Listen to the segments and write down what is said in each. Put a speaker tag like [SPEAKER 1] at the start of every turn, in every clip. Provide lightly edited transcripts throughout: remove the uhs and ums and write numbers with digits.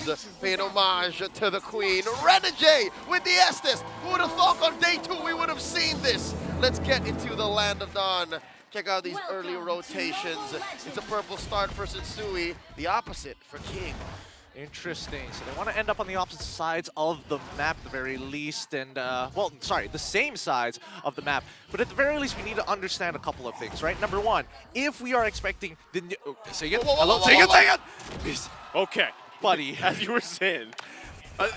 [SPEAKER 1] heroes, paying homage to the queen. Renegade with the Estes. Who would have thought on day 2 we would have seen this? Let's get into the Land of Dawn. Check out these early rotations. It's a purple start for Sensui, the opposite for King.
[SPEAKER 2] Interesting. So they want to end up on the opposite sides of the map at the very least, and well, sorry, the same sides of the map. But at the very least, we need to understand a couple of things, right? Number one, if we are expecting the new... Oh, say it. Hello, say it. Please.
[SPEAKER 3] Okay,
[SPEAKER 2] Buddy.
[SPEAKER 3] as you were saying,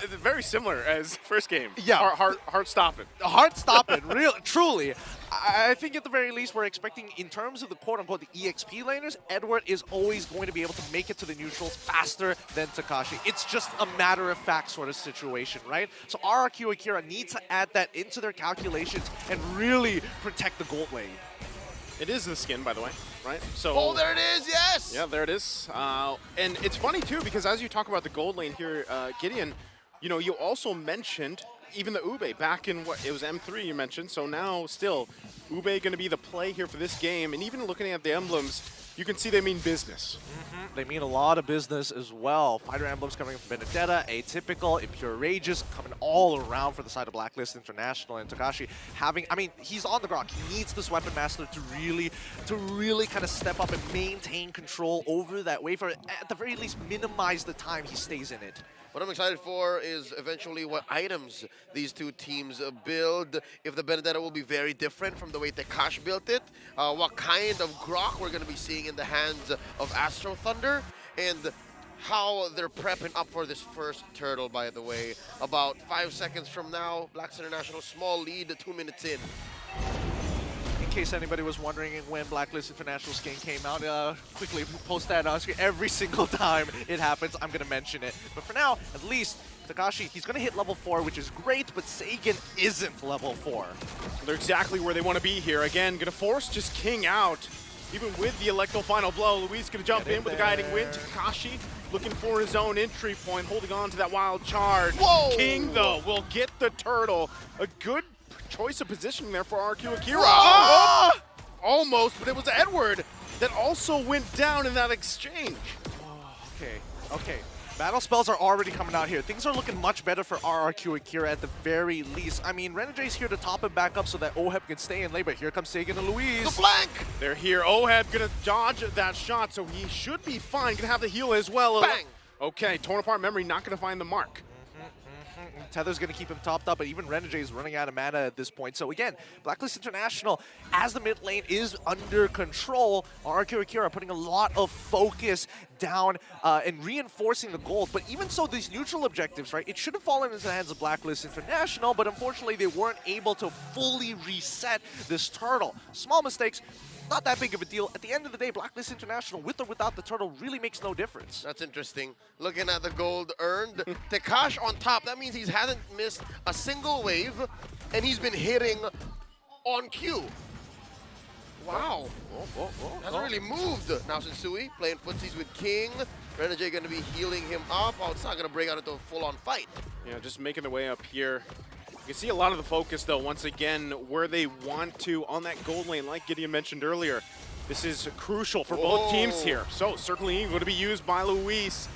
[SPEAKER 3] very similar as first game.
[SPEAKER 2] Yeah.
[SPEAKER 3] Heart stopping.
[SPEAKER 2] Heart stopping, real, truly. I think at the very least we're expecting, in terms of the quote-unquote the EXP laners, Edward is always going to be able to make it to the neutrals faster than Takashi. It's just a matter-of-fact sort of situation, right? So RRQ Akira needs to add that into their calculations and really protect the gold lane.
[SPEAKER 3] It is the skin, by the way, right? So.
[SPEAKER 1] Oh, there it is, yes!
[SPEAKER 3] Yeah, there it is. And it's funny, too, because as you talk about the gold lane here, Gideon, you know, you also mentioned even the Ube back in what it was M3 you mentioned. So now still Ube going to be the play here for this game. And even looking at the emblems, you can see they mean business.
[SPEAKER 2] They mean a lot of business as well. Fighter emblems coming from Benedetta, Atypical, Impure Rages coming all around for the side of Blacklist International, and Takashi having, I mean, he's on the ground. He needs this Weapon Master to really kind of step up and maintain control over that wave, or at the very least minimize the time he stays in it.
[SPEAKER 1] What I'm excited for is eventually what items these two teams build. If the Benedetta will be very different from the way Tekash built it, what kind of grok we're going to be seeing in the hands of Astro Thunder, and how they're prepping up for this first turtle, by the way. About 5 seconds from now, Blacks International, small lead, 2 minutes in.
[SPEAKER 2] In case anybody was wondering when Blacklist International skin came out, quickly post that on screen. Every single time it happens, I'm going to mention it. But for now, at least, Takashi, he's going to hit level 4, which is great, but Sagan isn't level 4.
[SPEAKER 3] They're exactly where they want to be here. Again, going to force just King out. Even with the Electro final blow, Luis going to jump in with the guiding wind. Takashi looking for his own entry point, holding on to that wild charge.
[SPEAKER 1] Whoa!
[SPEAKER 3] King, though, will get the turtle. A good choice of positioning there for RRQ Akira.
[SPEAKER 1] Whoa!
[SPEAKER 3] Almost, but it was Edward that also went down in that exchange.
[SPEAKER 2] Okay. Battle spells are already coming out here. Things are looking much better for RRQ Akira at the very least. I mean, Renegade's here to top him back up so that Oheb can stay in lane, but here comes Sagan and Luis.
[SPEAKER 1] The flank!
[SPEAKER 3] They're here. Oheb gonna dodge that shot, so he should be fine. Gonna have the heal as well.
[SPEAKER 1] Bang!
[SPEAKER 3] Okay, torn apart memory, not gonna find the mark.
[SPEAKER 2] Tether's going to keep him topped up, but even Renegade is running out of mana at this point. So again, Blacklist International, as the mid lane is under control, RRQ Akira putting a lot of focus down and reinforcing the gold. But even so, these neutral objectives, right, it should have fallen into the hands of Blacklist International, but unfortunately they weren't able to fully reset this turtle. Small mistakes, not that big of a deal. At the end of the day, Blacklist International, with or without the turtle, really makes no difference.
[SPEAKER 1] That's interesting. Looking at the gold earned, Tekash on top. That means he hasn't missed a single wave, and he's been hitting on cue. Wow. Hasn't really moved. Now Sensui playing footsies with King. Renegade going to be healing him up. Oh, it's not going to break out into a full-on fight.
[SPEAKER 3] Yeah, just making their way up here. You can see a lot of the focus, though, once again, where they want to on that gold lane, like Gideon mentioned earlier. This is crucial for both teams here. So certainly going to be used by Luis,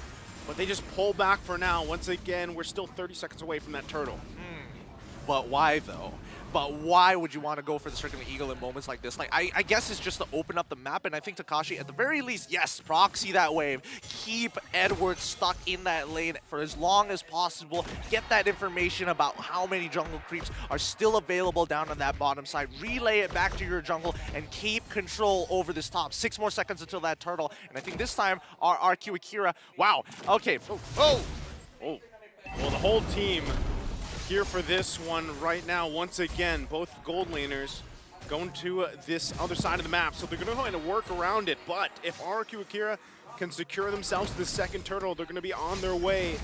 [SPEAKER 3] but they just pull back for now. Once again, we're still 30 seconds away from that turtle.
[SPEAKER 2] But why, though? But why would you want to go for the Circling Eagle in moments like this? Like, I guess it's just to open up the map, and I think Takashi, at the very least, yes, proxy that wave. Keep Edward stuck in that lane for as long as possible. Get that information about how many jungle creeps are still available down on that bottom side. Relay it back to your jungle and keep control over this top. 6 more seconds until that turtle. And I think this time, our RQ Akira, wow, okay.
[SPEAKER 3] Well, the whole team here for this one right now. Once again, both gold laners going to this other side of the map, so they're going to kind of work around it. But if RRQ Akira can secure themselves to the second turtle, they're going to be on their way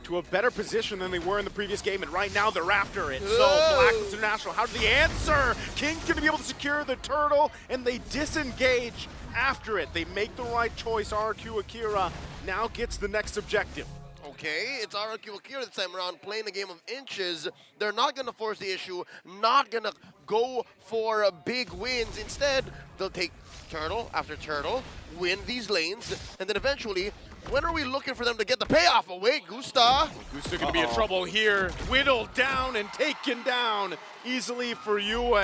[SPEAKER 3] to a better position than they were in the previous game, and right now they're after it. So Blacklist International, how do they answer? King's going to be able to secure the turtle, and they disengage after it. They make the right choice. RRQ Akira now gets the next objective.
[SPEAKER 1] Okay, it's RRQ Akira this time around, playing a game of inches. They're not going to force the issue, not going to go for big wins. Instead, they'll take turtle after turtle, win these lanes, and then eventually when are we looking for them to get the payoff? Away, Gusta.
[SPEAKER 3] Gusta gonna be in trouble here. Whittled down and taken down easily for Yue.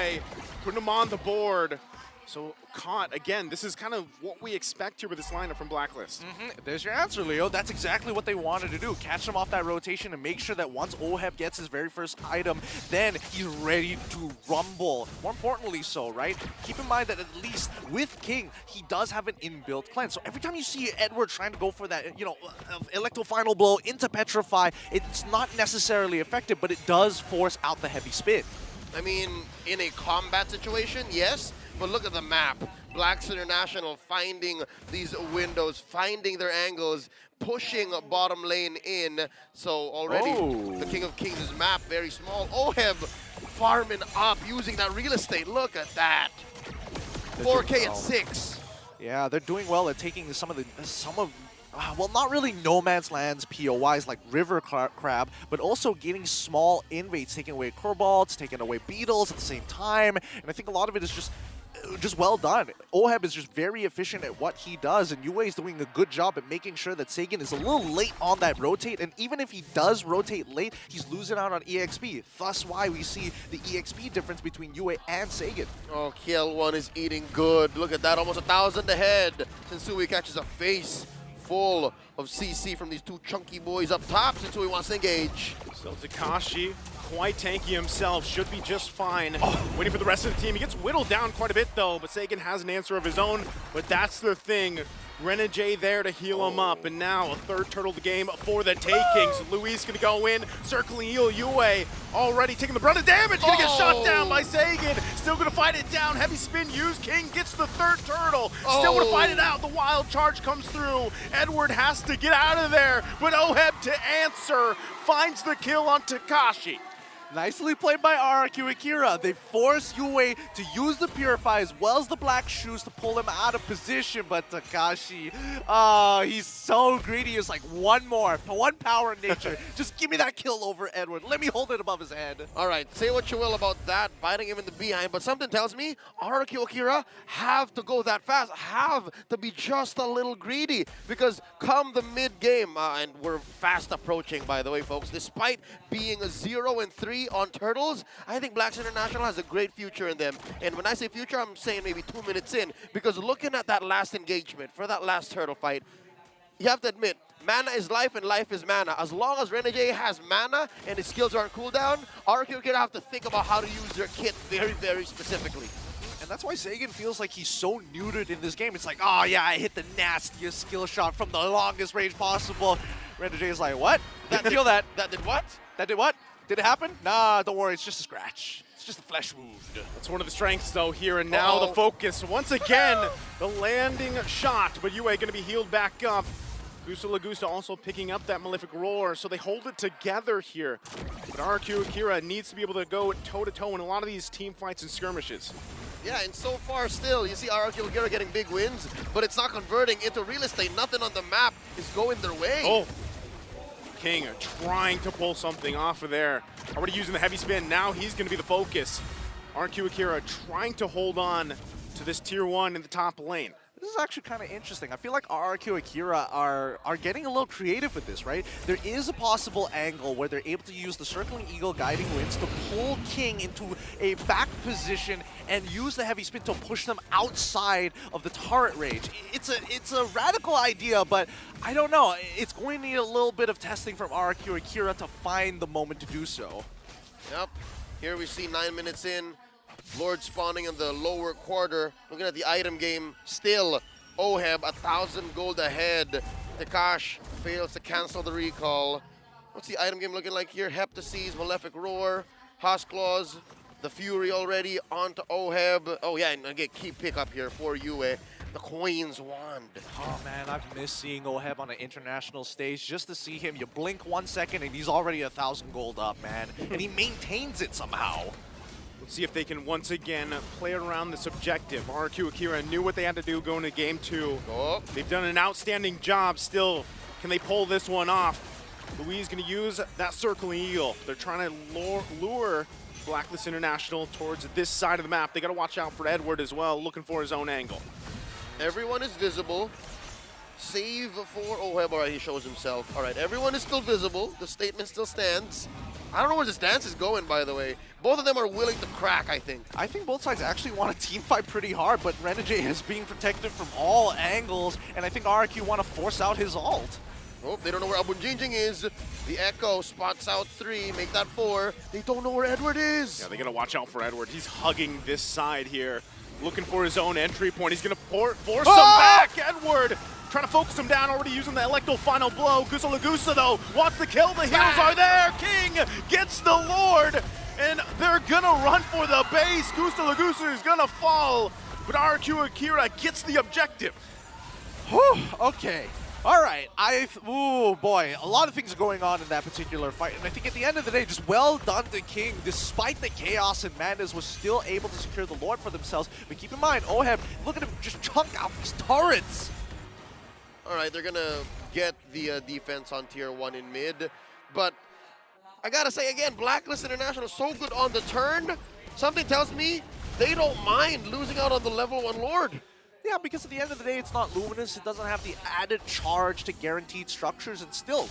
[SPEAKER 3] Putting him on the board. So caught again. This is kind of what we expect here with this lineup from Blacklist.
[SPEAKER 2] There's your answer, Leo. That's exactly what they wanted to do. Catch him off that rotation and make sure that once Oheb gets his very first item, then he's ready to rumble. More importantly so, right? Keep in mind that at least with King, he does have an inbuilt cleanse. So every time you see Edward trying to go for that, Electro Final Blow into Petrify, it's not necessarily effective, but it does force out the heavy spin.
[SPEAKER 1] I mean, in a combat situation, yes. But look at the map. Blacks International finding these windows, finding their angles, pushing bottom lane in. So already the King of Kings' map, very small. Oheb farming up, using that real estate. Look at that. 4K at 6.
[SPEAKER 2] Yeah, they're doing well at taking some of well, not really no man's lands POIs like River Crab, but also getting small invades, taking away Kobolds, taking away Beetles at the same time. And I think a lot of it is just well done. Oheb is just very efficient at what he does, and Yue is doing a good job at making sure that Sagan is a little late on that rotate, and even if he does rotate late, he's losing out on EXP. Thus why we see the EXP difference between Yue and Sagan.
[SPEAKER 1] Oh, KL1 is eating good. Look at that, almost 1,000 ahead. Sensui catches a face full of CC from these two chunky boys up top. Sensui wants to engage.
[SPEAKER 3] Still Takashi, quite tanky himself, should be just fine. Waiting for the rest of the team. He gets whittled down quite a bit though, but Sagan has an answer of his own. But that's the thing. Renegade there to heal him up, and now a third turtle of the game for the takings. Luis gonna go in, circling heal Yue, already taking the brunt of damage, gonna get shot down by Sagan. Still gonna fight it down, heavy spin used, King gets the third turtle. Still gonna fight it out, the wild charge comes through. Edward has to get out of there, but Oheb to answer, finds the kill on Takashi.
[SPEAKER 2] Nicely played by RRQ Akira. They force Yue to use the Purify as well as the Black Shoes to pull him out of position, but Takashi, he's so greedy. He's like, one power in nature. Just give me that kill over Edward. Let me hold it above his head.
[SPEAKER 1] All right, say what you will about that, biting him in the behind, but something tells me RRQ Akira have to go that fast, have to be just a little greedy, because come the mid-game, and we're fast approaching, by the way, folks, despite being a 0-3 on Turtles, I think Blacks International has a great future in them. And when I say future, I'm saying maybe 2 minutes in, because looking at that last engagement for that last turtle fight, you have to admit, mana is life and life is mana. As long as Renegade has mana and his skills are on cooldown, RRQ Akira have to think about how to use their kit very, very specifically.
[SPEAKER 2] And that's why Sagan feels like he's so neutered in this game. It's like, oh yeah, I hit the nastiest skill shot from the longest range possible. Renegade is like, what? Feel that.
[SPEAKER 1] That did what?
[SPEAKER 2] That did what? Did it happen? Nah, don't worry, it's just a scratch. It's just a flesh wound.
[SPEAKER 3] That's one of the strengths though here, and now the focus. Once again, the landing shot, but Yue gonna be healed back up. Gusta Lagusta also picking up that Malefic Roar, so they hold it together here. But RRQ Akira needs to be able to go toe-to-toe in a lot of these team fights and skirmishes.
[SPEAKER 1] Yeah, and so far still, you see RRQ Akira getting big wins, but it's not converting into real estate. Nothing on the map is going their way.
[SPEAKER 3] Oh. King trying to pull something off of there. Already using the heavy spin. Now he's going to be the focus. RRQ Akira trying to hold on to this tier 1 in the top lane.
[SPEAKER 2] This is actually kind of interesting. I feel like RRQ Akira are getting a little creative with this, right? There is a possible angle where they're able to use the Circling Eagle Guiding Winds to pull King into a back position and use the heavy spin to push them outside of the turret range. It's a radical idea, but I don't know. It's going to need a little bit of testing from RRQ Akira to find the moment to do so.
[SPEAKER 1] Yep. Here we see 9 minutes in. Lord spawning in the lower quarter. Looking at the item game, still Oheb 1,000 gold ahead. Takash fails to cancel the recall. What's the item game looking like here? Heptases, Malefic Roar, House Claws, the Fury already onto Oheb. Oh yeah, and again, key pickup here for Yue. The Queen's Wand.
[SPEAKER 2] Oh man, I've missed seeing Oheb on an international stage. Just to see him, you blink 1 second and he's already 1,000 gold up, man. And he maintains it somehow.
[SPEAKER 3] Let's see if they can once again play around this objective. RRQ Akira knew what they had to do going to game 2.
[SPEAKER 1] Oh.
[SPEAKER 3] They've done an outstanding job still. Can they pull this one off? Louise going to use that Circling Eagle. They're trying to lure Blacklist International towards this side of the map. They got to watch out for Edward as well, looking for his own angle.
[SPEAKER 1] Everyone is visible. Save for Oheb. All right, he shows himself. All right, everyone is still visible. The statement still stands. I don't know where this dance is going, by the way. Both of them are willing to crack, I think.
[SPEAKER 2] I think both sides actually want to team fight pretty hard, but Renegade is being protected from all angles, and I think RRQ want to force out his ult.
[SPEAKER 1] Oh, they don't know where Abunjinjing is. The Echo spots out 3, make that 4. They don't know where Edward is.
[SPEAKER 3] Yeah, they got to watch out for Edward. He's hugging this side here, looking for his own entry point. He's going to force him back. Edward trying to focus him down, already using the Electro final blow. Gusa Lagusa, though, wants to kill. The heals are there. King gets the Lord, and they're going to run for the base. Gusa Lagusa is going to fall, but RRQ Akira gets the objective.
[SPEAKER 2] Whew, okay. All right, ooh boy, a lot of things are going on in that particular fight, and I think at the end of the day, just well done to King. Despite the chaos and madness, was still able to secure the Lord for themselves. But keep in mind, Oheb, look at him just chunk out these turrets.
[SPEAKER 1] All right, they're gonna get the defense on tier 1 in mid, but I gotta say again, Blacklist International is so good on the turn. Something tells me they don't mind losing out on the level 1 Lord.
[SPEAKER 2] Yeah, because at the end of the day, it's not Luminous. It doesn't have the added charge to guaranteed structures, and still,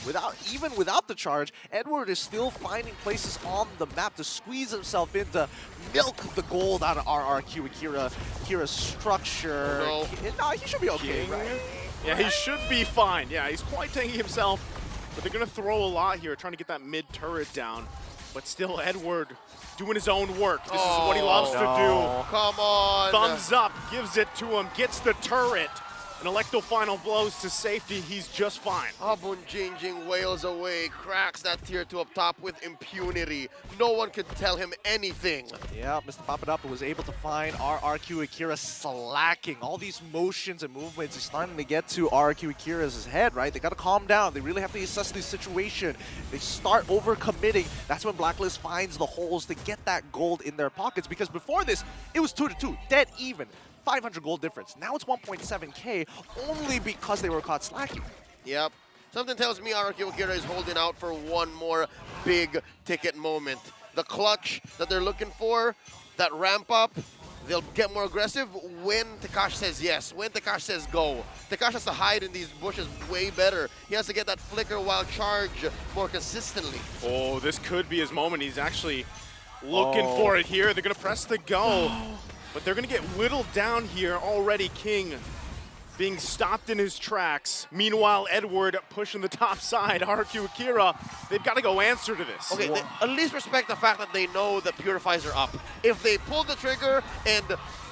[SPEAKER 2] even without the charge, Edward is still finding places on the map to squeeze himself in to milk the gold out of RRQ Akira's structure.
[SPEAKER 1] Oh,
[SPEAKER 2] no, he should be okay,
[SPEAKER 3] King.
[SPEAKER 2] right?
[SPEAKER 3] Yeah, he should be fine. Yeah, he's quite tanky himself, but they're going to throw a lot here, trying to get that mid turret down. But still, Edward doing his own work. This is what he loves to do.
[SPEAKER 1] Come on.
[SPEAKER 3] Thumbs up, gives it to him, gets the turret. An Electro final blows to safety. He's just fine.
[SPEAKER 1] Abunjinjing wails away, cracks that tier 2 up top with impunity. No one could tell him anything.
[SPEAKER 2] Yeah, Mr. Papadopoulos was able to find RRQ Akira slacking. All these motions and movements is starting to get to RRQ Akira's head, right? They got to calm down. They really have to assess the situation. They start overcommitting. That's when Blacklist finds the holes to get that gold in their pockets, because before this, it was 2-2, dead even. 500 gold difference. Now it's 1.7k only because they were caught slacking.
[SPEAKER 1] Yep. Something tells me RRQ Akira is holding out for one more big ticket moment. The clutch that they're looking for, that ramp up, they'll get more aggressive when Takash says yes, when Takash says go. Takash has to hide in these bushes way better. He has to get that flicker while charge more consistently.
[SPEAKER 3] Oh, this could be his moment. He's actually looking for it here. They're going to press the go. But they're going to get whittled down here already. King being stopped in his tracks. Meanwhile, Edward pushing the top side. RRQ Akira, they've got to go answer to this.
[SPEAKER 1] Okay, they at least respect the fact that they know the purifiers are up. If they pulled the trigger and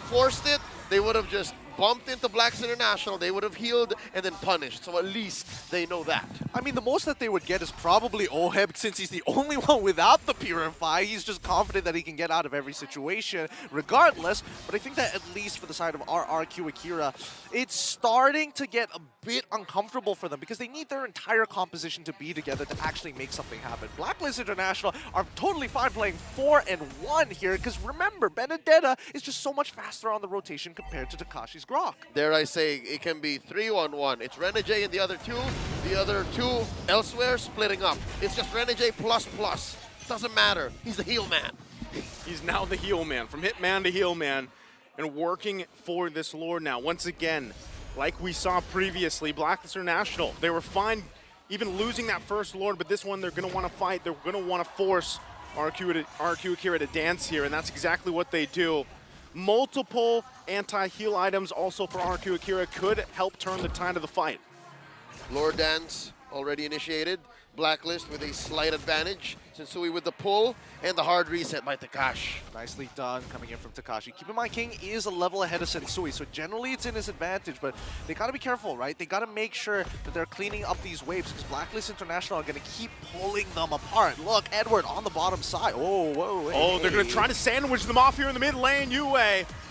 [SPEAKER 1] forced it, they would have just bumped into Blacks International, they would have healed and then punished. So at least they know that.
[SPEAKER 2] I mean, the most that they would get is probably Oheb, since he's the only one without the Purify. He's just confident that he can get out of every situation regardless. But I think that at least for the side of RRQ Akira, it's starting to get a bit uncomfortable for them because they need their entire composition to be together to actually make something happen. Blacklist International are totally fine playing 4-1 here because remember, Benedetta is just so much faster on the rotation compared to Takashi's Grok.
[SPEAKER 1] Dare I say, it can be 3-1-1. It's Renegade and the other two elsewhere splitting up. It's just Renegade plus. Doesn't matter. He's the heel man.
[SPEAKER 3] He's now the heel man, from hitman to heel man, and working for this Lord now. Once again, like we saw previously, Blacklist International, they were fine even losing that first Lord, but this one they're going to want to fight. They're going to want to force RRQ Akira to dance here, and that's exactly what they do. Multiple anti-heal items also for RRQ Akira could help turn the tide of the fight.
[SPEAKER 1] Lord Dance already initiated. Blacklist with a slight advantage. Sensui with the pull and the hard reset by Takash.
[SPEAKER 2] Nicely done coming in from Takashi. Keep in mind, King is a level ahead of Sensui, so generally it's in his advantage, but they gotta be careful, right? They gotta make sure that they're cleaning up these waves because Blacklist International are gonna keep pulling them apart. Look, Edward on the bottom side. Oh, whoa, hey,
[SPEAKER 3] they're gonna try to sandwich them off here in the mid lane. Yue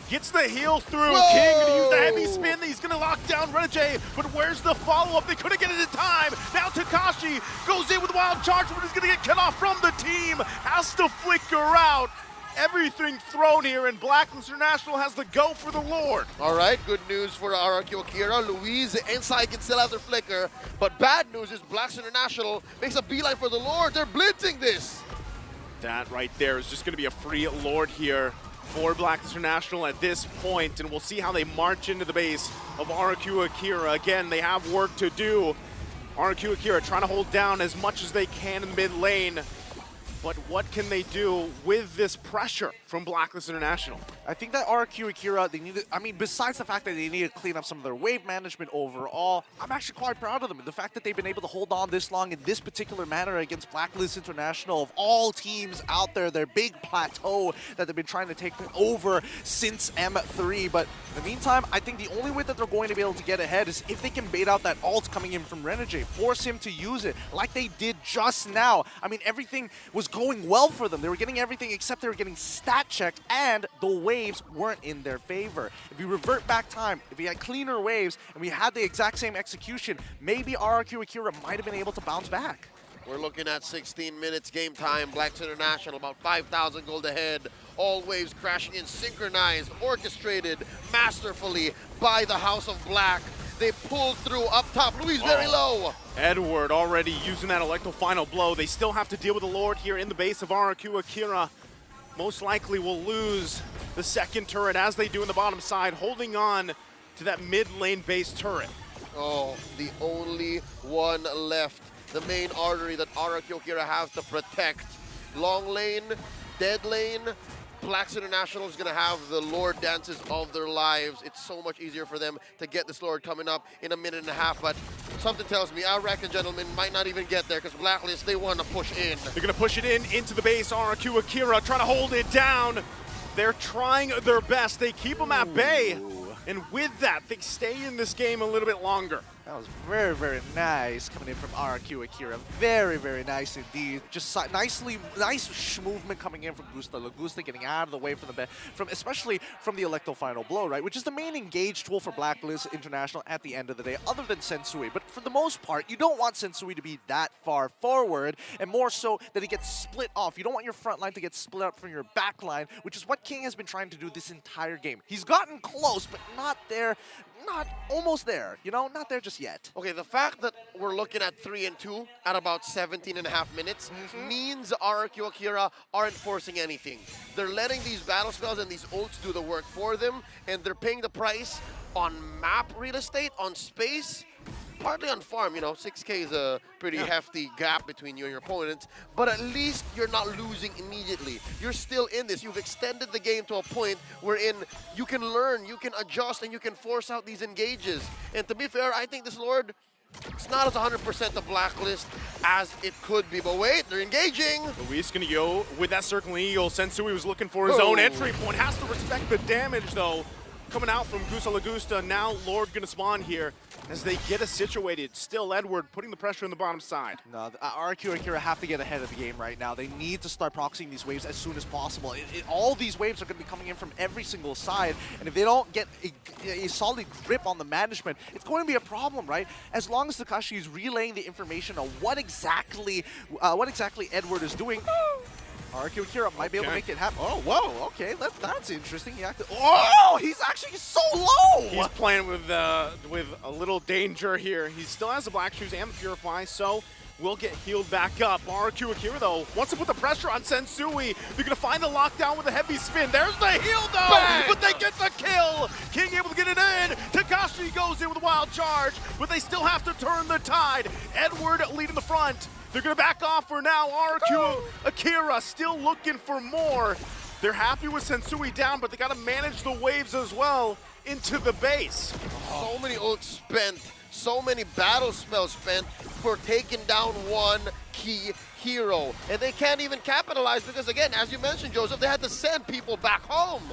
[SPEAKER 3] gets the heal through.
[SPEAKER 1] Whoa!
[SPEAKER 3] King gonna use the heavy spin. He's gonna lock down Renegade, but where's the follow-up? They couldn't get it in time. Now Takashi goes in with wild charge, but he's gonna get cut off from the team. Has to flicker out. Everything thrown here, and Blacklist International has the go for the Lord.
[SPEAKER 1] All right, good news for RRQ Akira. Louise and Sai can still have their flicker, but bad news is Blacklist International makes a beeline for the Lord. They're blitzing this.
[SPEAKER 3] That right there is just gonna be a free Lord here for Blacklist International at this point, and we'll see how they march into the base of RRQ Akira. Again, they have work to do. RRQ Akira trying to hold down as much as they can in the mid lane. But what can they do with this pressure from Blacklist International?
[SPEAKER 2] I think that RRQ Akira, they need to, I mean, besides the fact that they need to clean up some of their wave management overall, I'm actually quite proud of them. The fact that they've been able to hold on this long in this particular manner against Blacklist International, of all teams out there, their big plateau that they've been trying to take over since M3. But in the meantime, I think the only way that they're going to be able to get ahead is if they can bait out that ult coming in from Renegade, force him to use it like they did just now. I mean, everything was going well for them. They were getting everything except they were getting stat checked, and the waves weren't in their favor. If we revert back time, if we had cleaner waves and we had the exact same execution, maybe RRQ Akira might have been able to bounce back.
[SPEAKER 1] We're looking at 16 minutes game time. Blacks International about 5,000 gold ahead. All waves crashing in, synchronized, orchestrated masterfully by the House of Black. They pulled through up top. Luis very low.
[SPEAKER 3] Edward already using that electro final blow. They still have to deal with the Lord here in the base of RRQ Akira. Most likely will lose the second turret as they do in the bottom side, holding on to that mid lane base turret.
[SPEAKER 1] Oh, the only one left. The main artery that RRQ Akira has to protect. Long lane, dead lane. Blacks International is going to have the Lord dances of their lives. It's so much easier for them to get this Lord coming up in a minute and a half, but something tells me I reckon, gentlemen, might not even get there because Blacklist, they want to push in.
[SPEAKER 3] They're going to push it in into the base. RRQ Akira trying to hold it down. They're trying their best. They keep them at bay, and with that, they stay in this game a little bit longer.
[SPEAKER 2] That was very, very nice coming in from RRQ Akira. Very, very nice indeed. Just nice movement coming in from Gusta. Lagusta getting out of the way from especially from the Electro Final Blow, right? Which is the main engage tool for Blacklist International at the end of the day, other than Sensui. But for the most part, you don't want Sensui to be that far forward, and more so that he gets split off. You don't want your front line to get split up from your back line, which is what King has been trying to do this entire game. He's gotten close, but not there. Not almost there, you know, not there just yet.
[SPEAKER 1] Okay, the fact that we're looking at 3 and 2 at about 17 and a half minutes means RRQ Akira aren't forcing anything. They're letting these battle spells and these ults do the work for them, and they're paying the price on map real estate, on space, partly on farm. You know, 6K is a pretty hefty gap between you and your opponents, but at least you're not losing immediately. You're still in this. You've extended the game to a point wherein you can learn, you can adjust, and you can force out these engages. And to be fair, I think this Lord, it's not as 100% the Blacklist as it could be. But wait, they're engaging.
[SPEAKER 3] Luis gonna go with that circling eagle. Sensui was looking for his own entry point. Has to respect the damage though. Coming out from Gusta Lagusta, now Lord gonna spawn here as they get us situated. Still Edward putting the pressure on the bottom side.
[SPEAKER 2] No, RRQ Akira have to get ahead of the game right now. They need to start proxying these waves as soon as possible. All these waves are going to be coming in from every single side, and if they don't get a solid grip on the management, it's going to be a problem, right? As long as Takashi is relaying the information on what exactly Edward is doing, RRQ Akira might be able to make it happen. Oh, whoa, okay, that's interesting. He's actually so low!
[SPEAKER 3] He's playing with a little danger here. He still has the Black Shoes and the Purify, so will get healed back up. RRQ Akira, though, wants to put the pressure on Sensui. They're going to find the lockdown with a heavy spin. There's the heal, though,
[SPEAKER 1] Bang!
[SPEAKER 3] But they get the kill. King able to get it in. Takashi goes in with a wild charge, but they still have to turn the tide. Edward leading the front. They're going to back off for now. RRQ Akira still looking for more. They're happy with Sensui down, but they got to manage the waves as well into the base.
[SPEAKER 1] So many ults spent, so many battle spells spent for taking down one key hero. And they can't even capitalize because, again, as you mentioned, Joseph, they had to send people back home.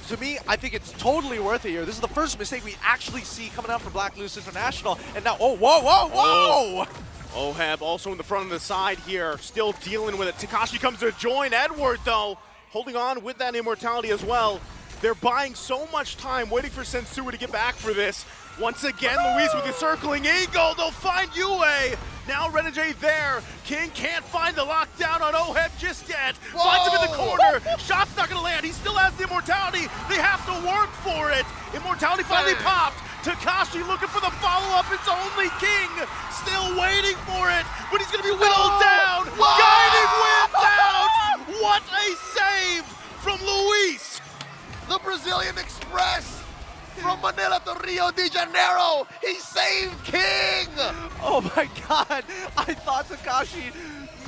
[SPEAKER 2] To me, I think it's totally worth it here. This is the first mistake we actually see coming out from Blacklist International. And now, whoa!
[SPEAKER 3] Oheb also in the front of the side here, still dealing with it. Takashi comes to join Edward, though, holding on with that immortality as well. They're buying so much time, waiting for Sensui to get back for this. Once again, Luis with the circling eagle. They'll find Yue. Now Renegade there. King can't find the lockdown on Oheb just yet. Finds him in the corner. Shot's not going to land. He still has the immortality. They have to work for it. Immortality finally popped. Takashi looking for the follow-up. It's only King still waiting for it, but he's going to be whittled down. Guiding wind out. What a save from Luis.
[SPEAKER 1] Manila to Rio de Janeiro. He saved King.
[SPEAKER 2] Oh my god, I thought Takashi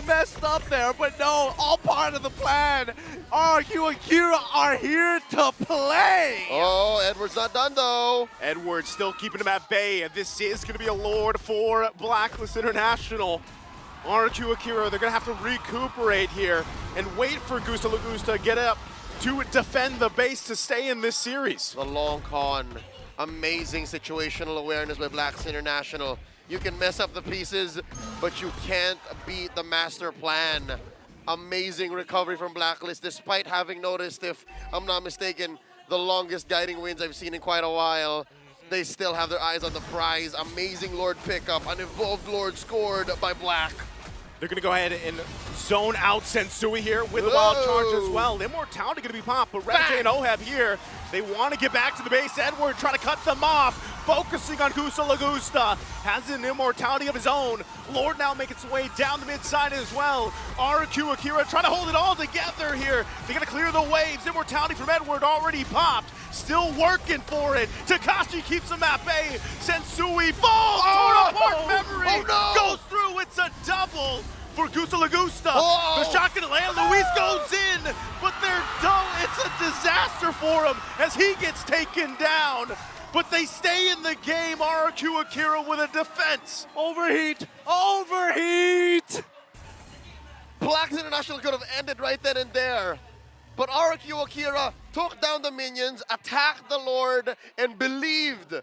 [SPEAKER 2] messed up there, but no, all part of the plan. RRQ Akira are here to play.
[SPEAKER 1] Oh, Edward's not done though.
[SPEAKER 3] Edward still keeping him at bay. This is going to be a Lord for Blacklist International. RRQ Akira, they're going to have to recuperate here and wait for Gusta Lagusta to get up to defend the base to stay in this series.
[SPEAKER 1] The long con. Amazing situational awareness by Blacklist International. You can mess up the pieces, but you can't beat the master plan. Amazing recovery from Blacklist, despite having noticed, if I'm not mistaken, the longest guiding wins I've seen in quite a while. They still have their eyes on the prize. Amazing Lord pickup, an evolved Lord scored by Black.
[SPEAKER 3] They're going to go ahead and zone out Sensui here with the wild charge as well. Immortality going to be popped, but Red Jay and Oheb here, they want to get back to the base. Edward trying to cut them off, focusing on Gusta Lagusta. Has an immortality of his own. Lord now making its way down the mid side as well. RRQ Akira trying to hold it all together here. They're going to clear the waves. Immortality from Edward already popped. Still working for it. Takashi keeps him at bay. Sensui falls. Torn apart memory. Goes through. It's a double for Gusta Lagusta. The shot gonna land. Luis goes in, but they're done. It's a disaster for him as he gets taken down. But they stay in the game. RRQ Akira with a defense.
[SPEAKER 2] Overheat! Overheat!
[SPEAKER 1] Blacklist International could have ended right then and there. But RRQ Akira took down the minions, attacked the Lord, and believed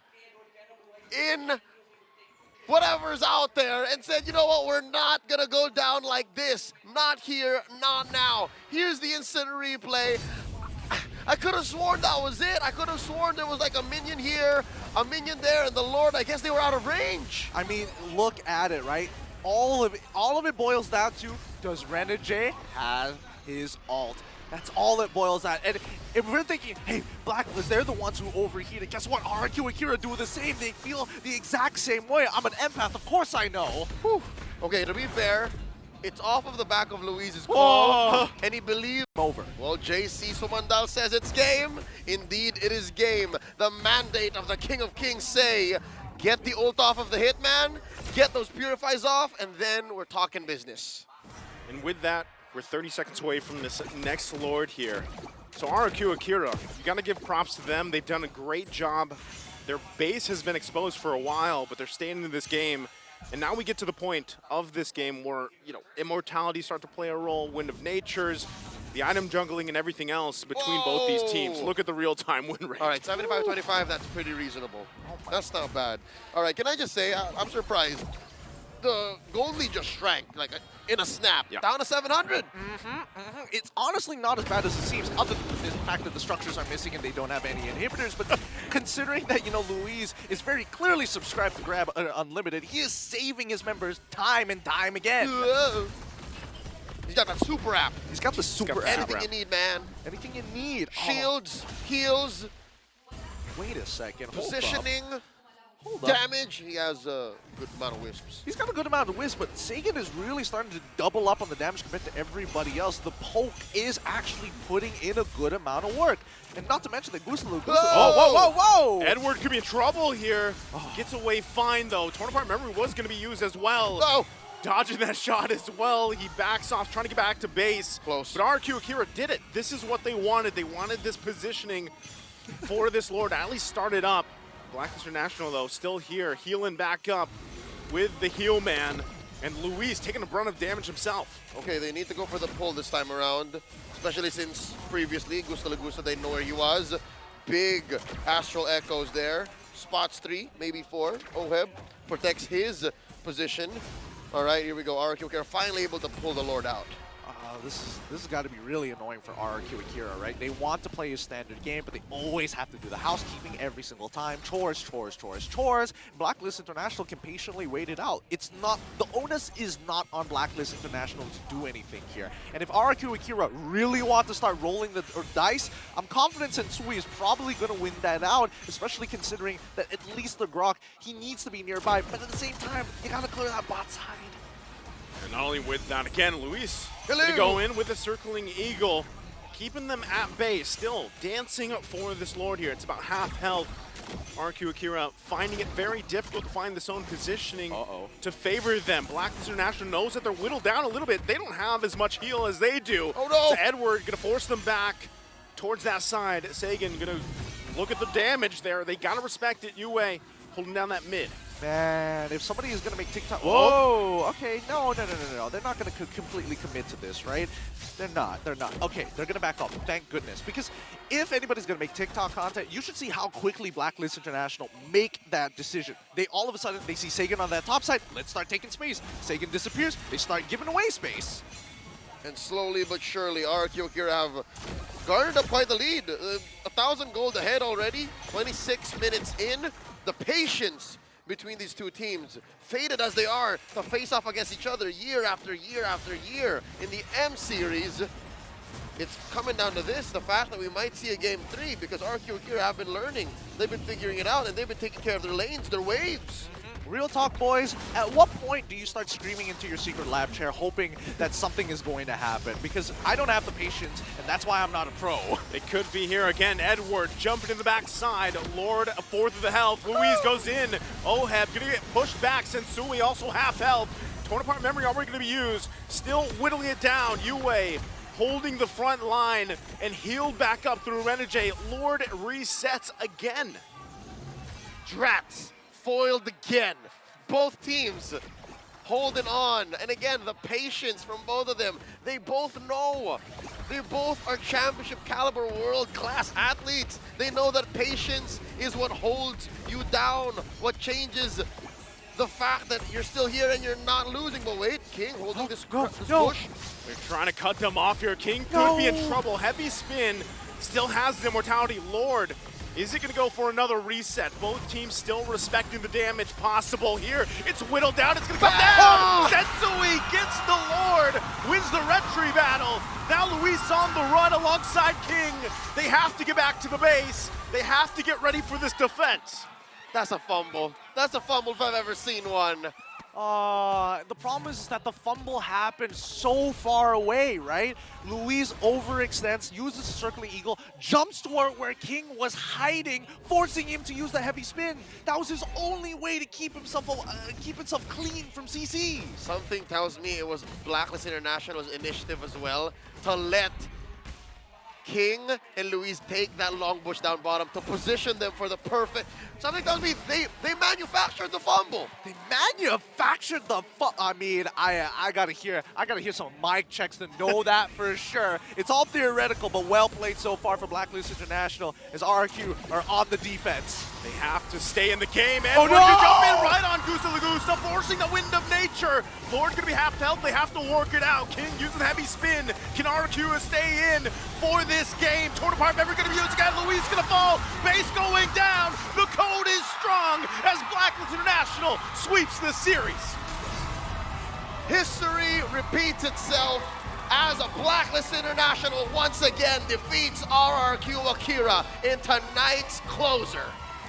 [SPEAKER 1] in whatever's out there and said, you know what, we're not gonna go down like this. Not here, not now. Here's the instant replay. I could have sworn that was it. I could have sworn there was like a minion here, a minion there, and the Lord, I guess they were out of range.
[SPEAKER 2] I mean, look at it, right? All of it boils down to, does Renegade have his ult? That's all it boils down. And if we're thinking, hey, Blacklist, they're the ones who overheated. Guess what? RRQ Akira do the same. They feel the exact same way. I'm an empath, of course I know.
[SPEAKER 1] Whew. Okay, to be fair, it's off of the back of Luis's claw, and he believes
[SPEAKER 2] Over.
[SPEAKER 1] Well, JC Sumandal says it's game. Indeed, it is game. The mandate of the King of Kings say, get the ult off of the Hitman, get those purifies off, and then we're talking business.
[SPEAKER 3] And with that, we're 30 seconds away from this next Lord here. So RRQ Akira, you gotta give props to them. They've done a great job. Their base has been exposed for a while, but they're staying in this game. And now we get to the point of this game where, you know, immortality start to play a role, Wind of Natures, the item jungling and everything else between both these teams. Look at the real-time win rate.
[SPEAKER 1] All right, 75-25, that's pretty reasonable. That's not bad. All right, can I just say, I'm surprised. The gold lead just shrank, like in a snap, down to 700.
[SPEAKER 2] It's honestly not as bad as it seems, other than the fact that the structures are missing and they don't have any inhibitors. But considering that, you know, Luis is very clearly subscribed to Grab Unlimited, he is saving his members time and time again.
[SPEAKER 1] Whoa. He's got that super app.
[SPEAKER 2] He's got the super app.
[SPEAKER 1] Anything you need, man.
[SPEAKER 2] Anything you need.
[SPEAKER 1] Shields, heals,
[SPEAKER 2] Wait a second. Hold up.
[SPEAKER 1] positioning,
[SPEAKER 2] Hold up.
[SPEAKER 1] damage. He has a good amount of wisps.
[SPEAKER 2] He's got a good amount of wisp, but Sagan is really starting to double up on the damage compared to everybody else. The poke is actually putting in a good amount of work. And not to mention that Gusta Lagusta.
[SPEAKER 1] Whoa!
[SPEAKER 3] Edward could be in trouble here. Gets away fine, though. Torn apart memory was going to be used as well.
[SPEAKER 1] Oh!
[SPEAKER 3] Dodging that shot as well. He backs off, trying to get back to base.
[SPEAKER 1] Close.
[SPEAKER 3] But RRQ Akira did it. This is what they wanted. They wanted this positioning for this Lord to at least start it up. Blacklist International, though, still here, healing back up with the heal man. And Luis taking the brunt of damage himself.
[SPEAKER 1] Okay, they need to go for the pull this time around, especially since previously Gusta Lagusta, they know where he was. Big Astral Echoes there. Spots 3, maybe 4. Oheb protects his position. All right, here we go. RRQ Akira finally able to pull the Lord out.
[SPEAKER 2] This has got to be really annoying for RRQ Akira, right? They want to play a standard game, but they always have to do the housekeeping every single time. Chores. Blacklist International can patiently wait it out. It's not, the onus is not on Blacklist International to do anything here. And if RRQ Akira really want to start rolling the dice, I'm confident Sensui is probably going to win that out, especially considering that at least the Grok, he needs to be nearby, but at the same time, you got to clear that bot side.
[SPEAKER 3] And not only with that, again, Luis
[SPEAKER 1] Hello.
[SPEAKER 3] going to go in with a circling eagle, keeping them at bay, still dancing up for this Lord here. It's about half health. RRQ Akira finding it very difficult to find the zone positioning
[SPEAKER 2] Uh-oh.
[SPEAKER 3] to favor them. Blacklist International knows that they're whittled down a little bit. They don't have as much heal as they do.
[SPEAKER 1] Oh no!
[SPEAKER 3] So Edward gonna force them back towards that side. Sagan gonna look at the damage there. They gotta respect it. Yue holding down that mid.
[SPEAKER 2] Man, if somebody is going to make TikTok...
[SPEAKER 3] Whoa.
[SPEAKER 2] Whoa! Okay, no. They're not going to completely commit to this, right? They're not. Okay, they're going to back off. Thank goodness. Because if anybody's going to make TikTok content, you should see how quickly Blacklist International make that decision. They all of a sudden, they see Sagan on that top side. Let's start taking space. Sagan disappears. They start giving away space.
[SPEAKER 1] And slowly but surely, RRQ Akira have garnered up quite the lead. 1,000 gold ahead already. 26 minutes in. The patience between these two teams, faded as they are to face off against each other year after year after year in the M series. It's coming down to this, the fact that we might see a game 3 because RRQ Akira have been learning. They've been figuring it out and they've been taking care of their lanes, their waves.
[SPEAKER 2] Real talk, boys. At what point do you start screaming into your secret lab chair hoping that something is going to happen? Because I don't have the patience, and that's why I'm not a pro.
[SPEAKER 3] They could be here again. Edward jumping in the backside. Lord, a fourth of the health. Louise goes in. Oheb gonna get pushed back. Sensui also half health. Torn apart memory already gonna be used. Still whittling it down. Yue holding the front line and healed back up through Renegade. Lord resets again.
[SPEAKER 1] Drats foiled again. Both teams holding on. And again, the patience from both of them. They both know. They both are championship caliber world-class athletes. They know that patience is what holds you down, what changes the fact that you're still here and you're not losing. But wait, King holding this push.
[SPEAKER 3] They're trying to cut them off here. King could be in trouble. Heavy spin still has the immortality. Lord, is it going to go for another reset? Both teams still respecting the damage possible here. It's whittled down. It's going to come down. Sensui gets the Lord, wins the retry battle. Now Luis on the run alongside King. They have to get back to the base. They have to get ready for this defense.
[SPEAKER 1] That's a fumble. That's a fumble if I've ever seen one.
[SPEAKER 2] The problem is that the fumble happened so far away, right? Luis overextends, uses the circling eagle, jumps toward where King was hiding, forcing him to use the heavy spin. That was his only way to keep himself clean from CC.
[SPEAKER 1] Something tells me it was Blacklist International's initiative as well to let King and Luis take that long bush down bottom to position them for the perfect. Something tells me they manufactured the fumble.
[SPEAKER 2] They manufactured the I mean, I gotta hear some mic checks to know that for sure. It's all theoretical, but well played so far for Blacklist International as RRQ are on the defense.
[SPEAKER 3] They have to stay in the game. And
[SPEAKER 2] Oh,
[SPEAKER 3] we're
[SPEAKER 2] no!
[SPEAKER 3] gonna jump in right on Gusta Lagusta, forcing the wind of nature. Lord gonna be half health. They have to work it out. King using the heavy spin. Can RRQ stay in for this game? Torn apart memory gonna be used again. Luis gonna fall. Base going down. The code is strong as Blacklist International sweeps this series.
[SPEAKER 1] History repeats itself as a Blacklist International once again defeats RRQ Akira in tonight's closer.